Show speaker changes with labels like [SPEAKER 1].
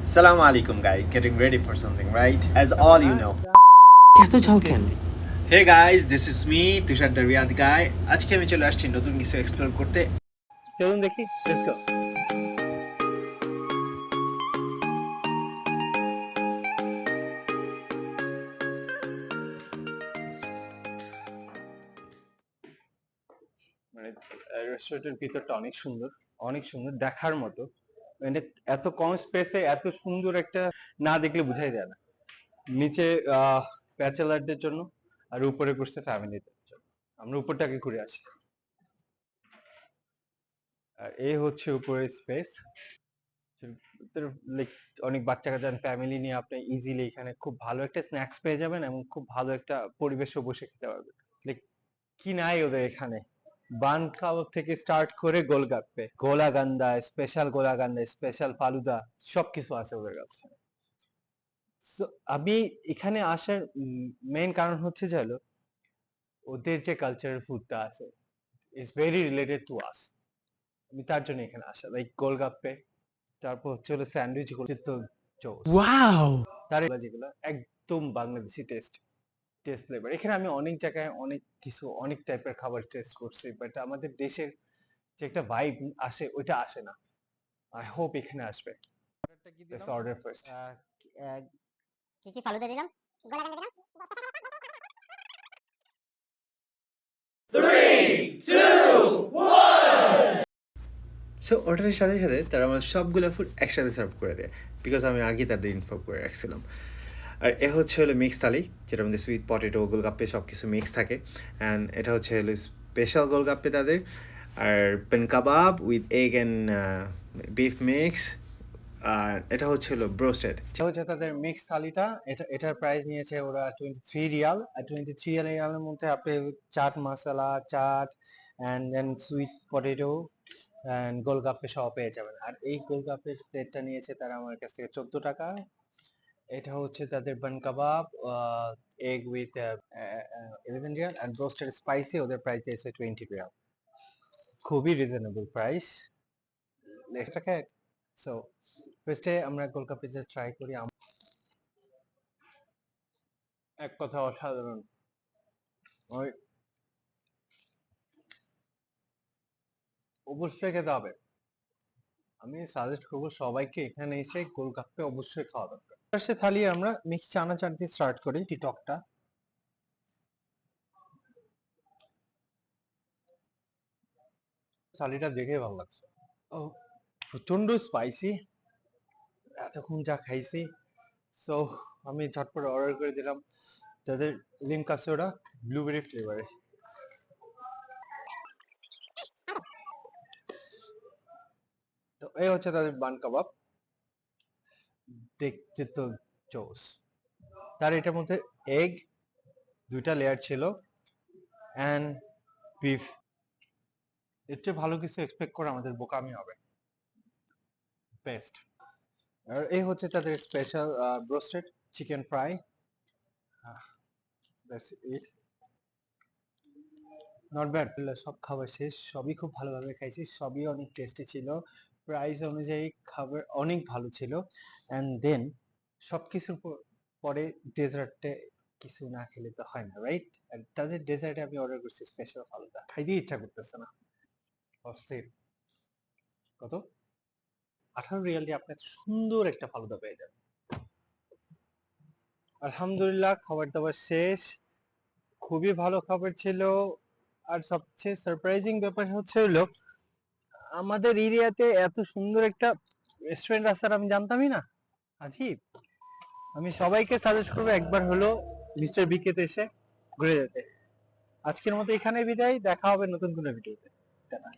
[SPEAKER 1] Assalamu alaikum guys, getting ready for something, right? As all you know.
[SPEAKER 2] এত ঝাল কেন?
[SPEAKER 1] Hey guys, this is me, Tushar the Riyadh guy. আজকে আমি চলে আসছি নতুন কিছু এক্সপ্লোর করতে। চলুন দেখি, let's go. মানে রেস্টুরেন্টের ভিতরটা অনেক সুন্দর দেখার মতো। মানে এত কম স্পেসে এত সুন্দর একটা না দেখলে বোঝাই যায় না। নিচে ব্যাচেলারদের জন্য আর উপরে করছে ফ্যামিলিদের জন্য। আমরা উপরটাকে ঘুরে আসি। আর এই হচ্ছে উপরের স্পেস। লাইক অনেক বাচ্চা কাচ্চা ফ্যামিলি নিয়ে আপনি ইজিলি এখানে খুব ভালো একটা স্ন্যাক্স পেয়ে যাবেন এবং খুব ভালো একটা পরিবেশে বসে খেতে পারবেন। লাইক কি নাই ওদের এখানে, বান কাবাব থেকে স্টার্ট করে গোলগাপ্পে, গোলাগান্দা স্পেশাল ফালুদা সবকিছু আছে ওদের কাছে। So, আমি এখানে আসার মেইন কারণ হচ্ছে যে হলো ওদের যে কালচারাল ফুডটা আছে is very related to us. আমি তার জন্য এখানে আসা, লাইক গোলগাপ্পে, তারপর হচ্ছে হলো স্যান্ডউইচ গুলো তো জোস।
[SPEAKER 2] ওয়াও!
[SPEAKER 1] তার যেগুলো একদম বাংলাদেশি টেস্ট ফ্লেভার। এখানে আমি অনেক জায়গায় অনেক টাইপের খাবার টেস্ট করছি, বাট আমাদের দেশের যে একটা ভাইব আসে ওইটা আসে না। আই হোপ এখানে আসবে। অর্ডারটা কি দিলাম? Order first.
[SPEAKER 3] কি ফালুদা দিলাম, গোলাকান্ডা দিলাম।
[SPEAKER 1] সো অর্ডারের সাথে সাথে তারা আমার সবগুলো ফুড একসাথে সার্ভ করে দেয়, বিকজ আমি আগে তাদের ইনফর্ম করে রাখছিলাম। আর এ হচ্ছে হলো মিক্স থালি, যেটার মধ্যে সুইট পটেটো, গোলগাপ্পে সব কিছু মিক্স থাকে। অ্যান্ড এটা হচ্ছে হলো স্পেশাল গোলগাপ্পে তাদের। আর bun kabab with egg and beef mix. আর এটা হচ্ছে হলো ব্রোস্টেড। এটা হচ্ছে তাদের মিক্স থালিটা। এটার প্রাইস নিয়েছে ওরা 23 রিয়াল। আর 23 রিয়ালের মধ্যে আপনি chaat masala, chaat and then sweet potato and golgappe সহ পেয়ে যাবেন। আর এই গোলগাপ্পের প্লেটটা নিয়েছে তারা আমার কাছ থেকে 14 টাকা। এটা হচ্ছে তাদের bun kabab, egg with 11 riyal, and roasted spicy ওদের প্রাইস দিয়েছে 20 রিয়াল। খুবই রিজনেবল প্রাইস। নেক্সট টাকা। সো ফার্স্টে আমরা গোলগাপ্পেটা ট্রাই করি। এক কথা অসাধারণ। ওই অবশ্যই খেতে হবে। আমি সাজেস্ট করবো সবাইকে এখানে এসে গোলগাপ্পে অবশ্যই খাওয়া দরকার। ফার্স্টে থালি আমরা মিক্স চানা চাট দিয়ে স্টার্ট করি টিটকটা। থালিটা দেখে ভালো লাগছে। ও প্রচন্ড স্পাইসি, এতক্ষণ যা খাইছি। সো আমি ঝটপট অর্ডার করে দিলাম তাদের লিম কাসোডা ব্লুবেরি ফ্লেভারে। তো এই হচ্ছে তাদের বান কাবাব, দেখতে তো জোস। তার এটার মধ্যে এগ 2টা লেয়ার ছিল অ্যান্ড বিফ। এর চেয়ে ভালো কিছু এক্সপেক্ট করে আমাদের বোকামি হবে। বেস্ট। আর এই হচ্ছে তাদের special broasted chicken fry. That's it, not bad. সব খাবার শেষ, সবই খুব ভালোভাবে খাইছি, সবই অনেক টেস্টি ছিল। প্রাইস অনুযায়ী খাবার অনেক ভালো ছিল। অ্যান্ড দেন সবকিছুর পরে ডেজার্টে কিছু না খেলে তো হয় না, রাইট? আর তাদের ডেজার্টে আমি অর্ডার করছি স্পেশাল ফালুদা, খাইতে ইচ্ছা করতেছে না। অস্থির। কত? 18 রিয়াল দিয়ে আপনি সুন্দর একটা ফালুদা পেয়ে যাবেন। আলহামদুলিল্লাহ, খাবার দাবার শেষ, খুবই ভালো খাবার ছিল। আর সবচেয়ে সারপ্রাইজিং ব্যাপার হচ্ছে হলো আমাদের এরিয়াতে এত সুন্দর একটা রেস্টুরেন্ট আছে আমি জানতামই না। আজীব। আমি সবাইকে সাজেস্ট করবো একবার হলো মিস্টার বিকেতে এসে ঘুরে যেতে। আজকের মতো এখানে বিদায়, দেখা হবে নতুন কোনো ভিডিওতে। টাটা।